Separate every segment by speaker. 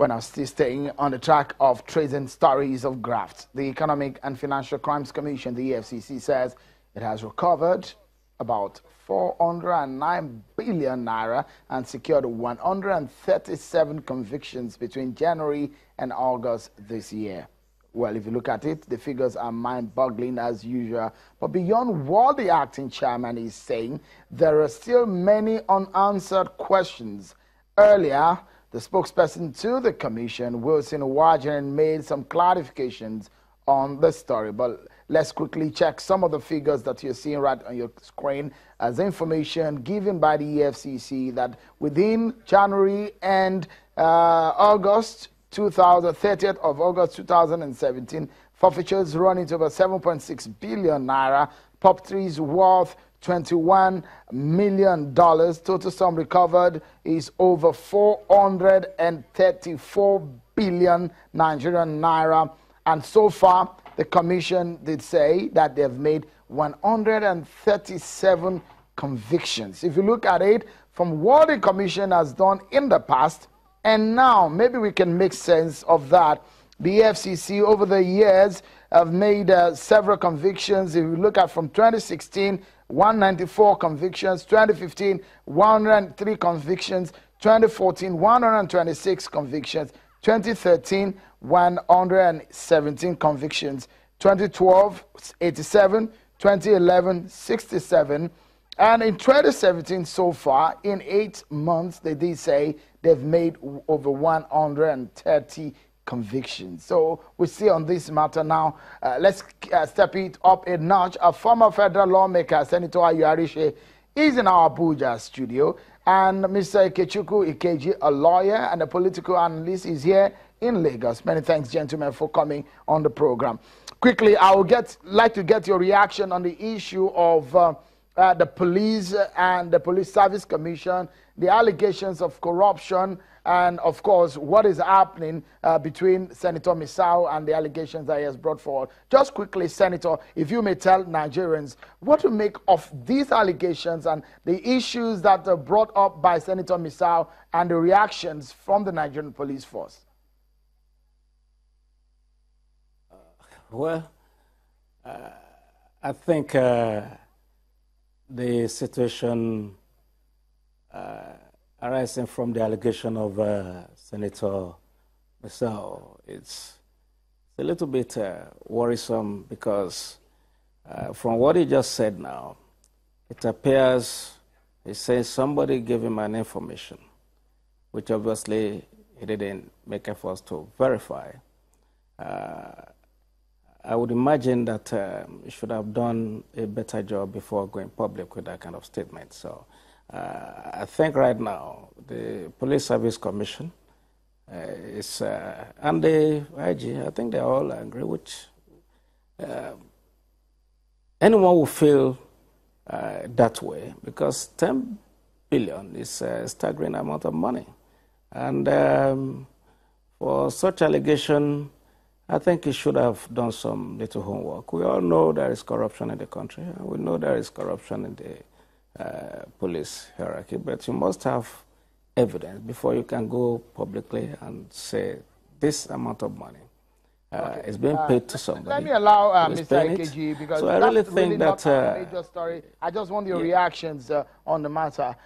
Speaker 1: When I'm still staying on the track of tracing stories of graft, the Economic and Financial Crimes Commission, the EFCC, says it has recovered about 409 billion naira and secured 137 convictions between January and August this year. Well, if you look at it, the figures are mind-boggling as usual. But beyond what the acting chairman is saying, there are still many unanswered questions. Earlier, the spokesperson to the commission, Wilson Wajen, made some clarifications on the story. But let's quickly check some of the figures that you're seeing right on your screen as information given by the EFCC that within January and August 30th of August 2017, forfeitures running to over 7.6 billion naira, POP 3's worth $21 million. Total sum recovered is over 434 billion Nigerian naira. And so far, the commission did say that they've made 137 convictions. If you look at it from what the commission has done in the past, and now maybe we can make sense of that. The EFCC over the years have made several convictions. If you look at from 2016, 194 convictions, 2015, 103 convictions, 2014, 126 convictions, 2013, 117 convictions, 2012, 87, 2011, 67, and in 2017 so far, in 8 months, they did say they've made over 130 convictions. So we see on this matter now, let's step it up a notch. A former federal lawmaker, Senator Ayuarishe, is in our Abuja studio, and Mr. Ikechukwu Ikeji, a lawyer and a political analyst, is here in Lagos. Many thanks, gentlemen, for coming on the program. Quickly, I would like to get your reaction on the issue of the police and the Police Service Commission, the allegations of corruption, and of course, what is happening between Senator Misau and the allegations that he has brought forward. Just quickly, Senator, if you may tell Nigerians what to make of these allegations and the issues that are brought up by Senator Misau and the reactions from the Nigerian police force.
Speaker 2: Well, I think the situation arising from the allegation of Senator Misau, it's a little bit worrisome because from what he just said now, it appears he says somebody gave him an information, which obviously he didn't make efforts to verify. I would imagine that he should have done a better job before going public with that kind of statement. So I think right now the Police Service Commission is, and the IG, I think they're all angry, which anyone will feel that way because 10 billion is a staggering amount of money. And for such allegation, I think he should have done some little homework. We all know there is corruption in the country. And we know there is corruption in the police hierarchy, but you must have evidence before you can go publicly and say this amount of money is being paid to somebody.
Speaker 1: Let me allow Mr. Ikeji, because
Speaker 2: so I really think
Speaker 1: not
Speaker 2: that
Speaker 1: a major story. I just want your reactions on the matter.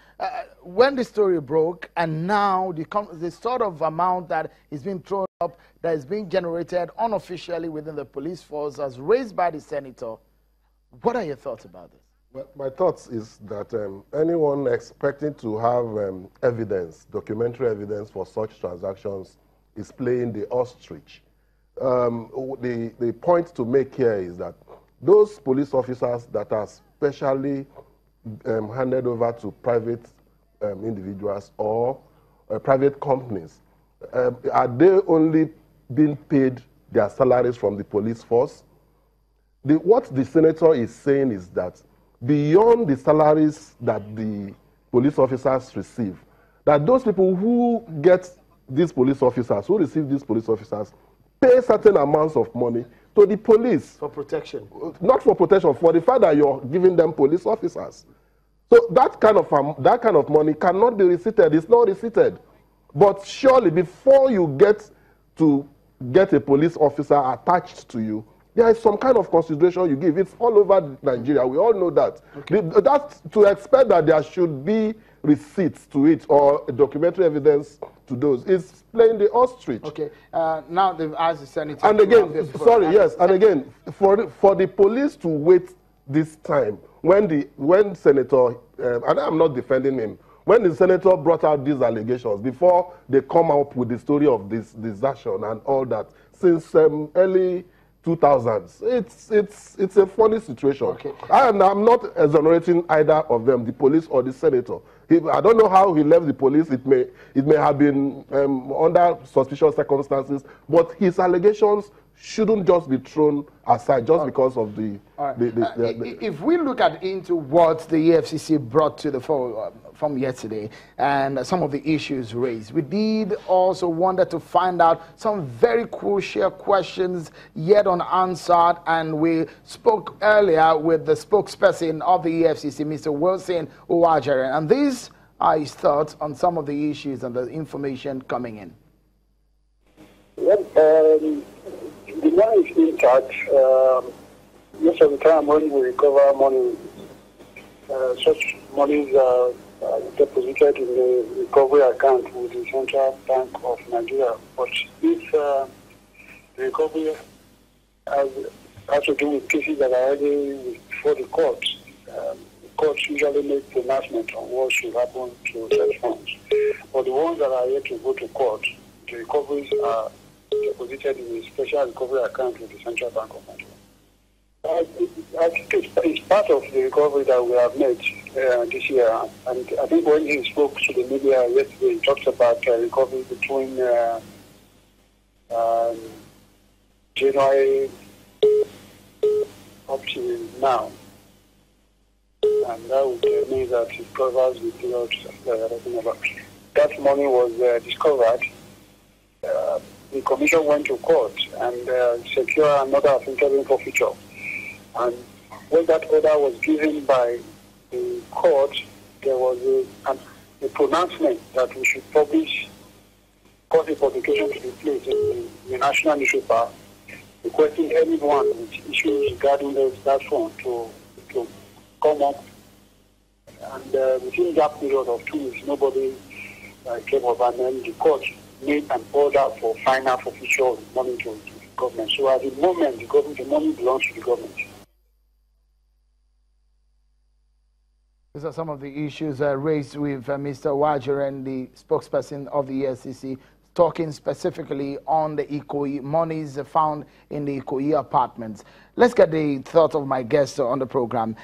Speaker 1: When the story broke, and now the sort of amount that is being thrown up, that is being generated unofficially within the police force, as raised by the senator, what are your thoughts about this?
Speaker 3: Well, my thoughts is that anyone expecting to have evidence, documentary evidence for such transactions is playing the ostrich. The point to make here is that those police officers that are specially handed over to private individuals or private companies, are they only being paid their salaries from the police force? What the senator is saying is that beyond the salaries that the police officers receive, that those people who get these police officers, who receive these police officers, pay certain amounts of money to the police.
Speaker 1: For protection?
Speaker 3: Not for protection, for the fact that you're giving them police officers. So that kind of money cannot be receipted. It's not receipted. But surely, before you get to get a police officer attached to you, there is some kind of consideration you give. It's all over Nigeria. We all know that. Okay. That's to expect that there should be receipts to it or documentary evidence to those. It's playing the ostrich.
Speaker 1: Okay. Now they've asked the senator.
Speaker 3: And again, sorry, yes, and again, for the police to wait this time when Senator and I'm not defending him. When the senator brought out these allegations, before they come up with the story of this desertion and all that, since early 2000s, it's a funny situation. Okay. And I'm not exonerating either of them, the police or the senator. I don't know how he left the police. It may have been under suspicious circumstances, but his allegations shouldn't just be thrown aside just because of the...
Speaker 1: if we look into what the EFCC brought to the fore from yesterday and some of the issues raised, we did also wanted to find out some very crucial questions yet unanswered, and we spoke earlier with the spokesperson of the EFCC, Mr. Wilson Uwajere, and these are his thoughts on some of the issues and the information coming in.
Speaker 4: Well, the money is intact. Most of the time when we recover money, such monies are deposited in the recovery account with the Central Bank of Nigeria. But if the recovery has to do with cases that are already before the courts, the courts usually make pronouncement on what should happen to such funds. But the ones that are yet to go to court, the recoveries are deposited in a special recovery account with the Central Bank of Nigeria. I think it's part of the recovery that we have made this year. And I think when he spoke to the media yesterday, he talked about recovery between January up to now. And that would mean that it covers the period that we are talking about. That money was discovered. The commission went to court and secured another of interim forfeiture. And when that order was given by the court, there was a pronouncement that we should publish, cause a publication to be placed in the national newspaper, requesting anyone with issues regarding that fund to come up. And within that period of 2 weeks, nobody came up, and then the court made an order for final forfeiture of money to the government. So at the moment, the money belongs to the government.
Speaker 1: These are some of the issues raised with Mr. Uwajere and the spokesperson of the EFCC, talking specifically on the Ikoyi monies found in the Ikoyi apartments. Let's get the thoughts of my guests on the program.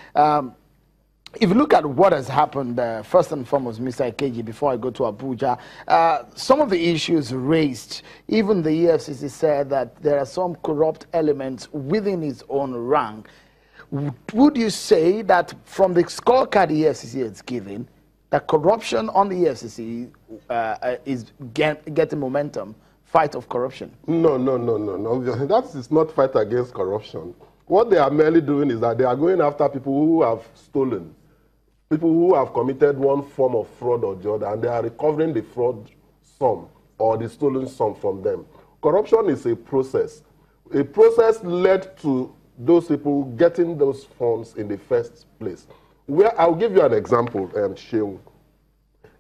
Speaker 1: If you look at what has happened, first and foremost, Mr. Ikeji, before I go to Abuja, some of the issues raised, even the EFCC said that there are some corrupt elements within its own rank. Would you say that from the scorecard the EFCC is giving, that corruption on the EFCC is getting momentum, fight of corruption?
Speaker 3: No. That is not fight against corruption. What they are merely doing is that they are going after people who have stolen, people who have committed one form of fraud or the other, and they are recovering the fraud sum or the stolen sum from them. Corruption is a process. A process led to those people getting those funds in the first place. Where I'll give you an example, Sheung.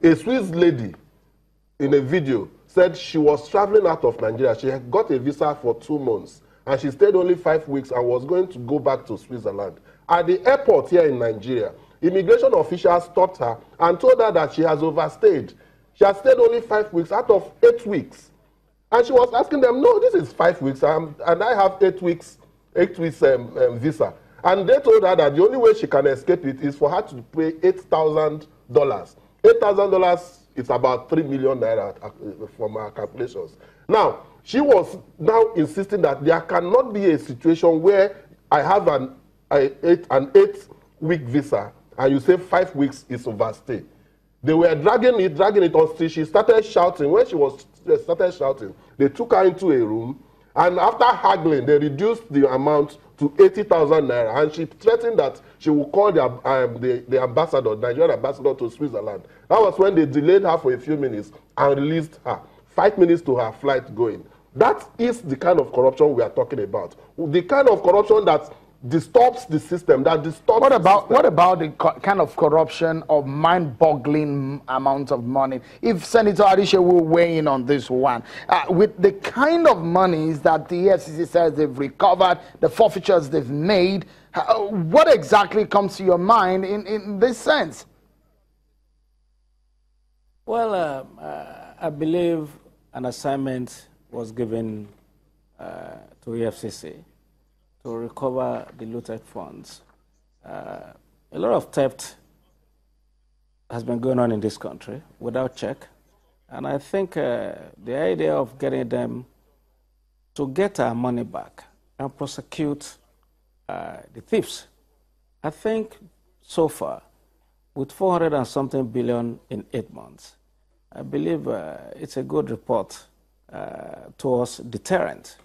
Speaker 3: A Swiss lady in a video said she was traveling out of Nigeria. She had got a visa for 2 months, and she stayed only 5 weeks and was going to go back to Switzerland. At the airport here in Nigeria, immigration officials stopped her and told her that she has overstayed. She has stayed only 5 weeks out of 8 weeks. And she was asking them, no, this is 5 weeks, and I have 8 weeks visa. And they told her that the only way she can escape it is for her to pay $8,000. $8,000 is about 3 million naira from our calculations. Now, she was now insisting that there cannot be a situation where I have an 8-week visa and you say 5 weeks is overstay. They were dragging it until she started shouting. When she started shouting, they took her into a room, and after haggling, they reduced the amount to 80,000 naira, and she threatened that she will call the ambassador, Nigerian ambassador to Switzerland. That was when they delayed her for a few minutes and released her. 5 minutes to her flight going. That is the kind of corruption we are talking about. The kind of corruption that disturbs the system, that disturbs
Speaker 1: what about the kind of corruption of mind-boggling amounts of money? If Senator Arishe will weigh in on this one, with the kind of monies that the EFCC says they've recovered, the forfeitures they've made, what exactly comes to your mind in this sense?
Speaker 2: Well, I believe an assignment was given to EFCC to recover the looted funds. A lot of theft has been going on in this country without check. And I think the idea of getting them to get our money back and prosecute the thieves, I think so far, with 400 and something billion in 8 months, I believe it's a good report towards deterrent.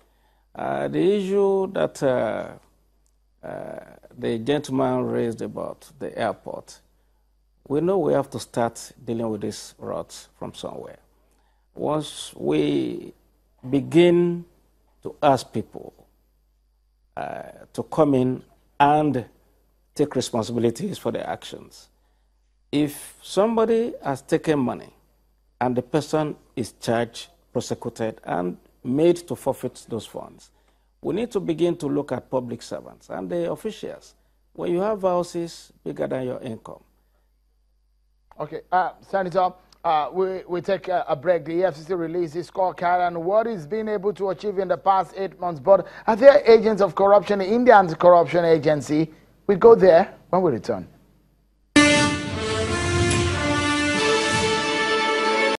Speaker 2: The issue that the gentleman raised about the airport, we know we have to start dealing with these routes from somewhere. Once we begin to ask people to come in and take responsibilities for their actions, if somebody has taken money and the person is charged, prosecuted, and made to forfeit those funds, we need to begin to look at public servants and the officials. When you have houses bigger than your income.
Speaker 1: Okay, Senator, we take a break. The EFCC released its scorecard and what it's been able to achieve in the past 8 months. But are there agents of corruption in the Anti-Corruption Agency? We go there when we return.